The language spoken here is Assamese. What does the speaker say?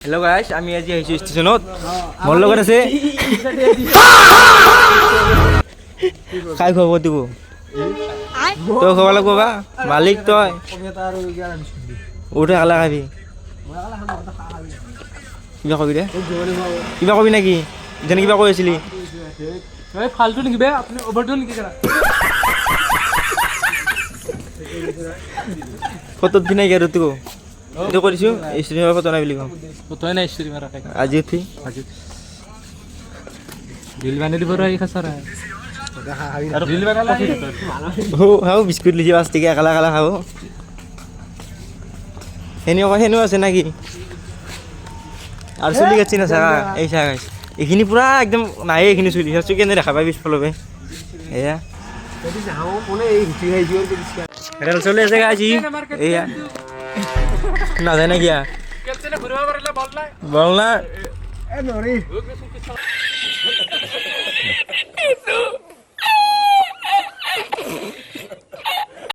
হেল্ল' গাইছ, আমি আজি আহিছোঁ ষ্টেচনত। মোৰ লগত আছে খাই খবৰ দিব তই খবৰ লাগিব বা মালিক তই উঠে খালা খাবি কিবা কবি দে কিবা কবি নেকি যেনে কিবা কৈ আছিলি ফালতু নেকি বে আপুনি অভাৰডোজ নেকি কৰা ফটোত পিনাই গেৰ তোক এইটো কৰিছোঁ ষ্টেচনৰ ফটো নাই বুলি কওঁ ফটোই নাই ষ্টৰি মাৰা আজি উঠি বিল বানি দিব ৰ খাছাৰ আৰু বিল বানালা খাব বিস্কুট লিখি 5 টকীয়া কালা কালা খাব সেনেও আছে নাকি আৰু চুলি কাটছি না চাহ এই চাহ গাইছ এইখিনি পূৰা একদম নাহে এইখিনি চুলি চাইছোঁ কেনে দেখা পাই পিছফালবে এয়া এটা চলি আছে আজি এয়া নাযায় না কিয়া বল না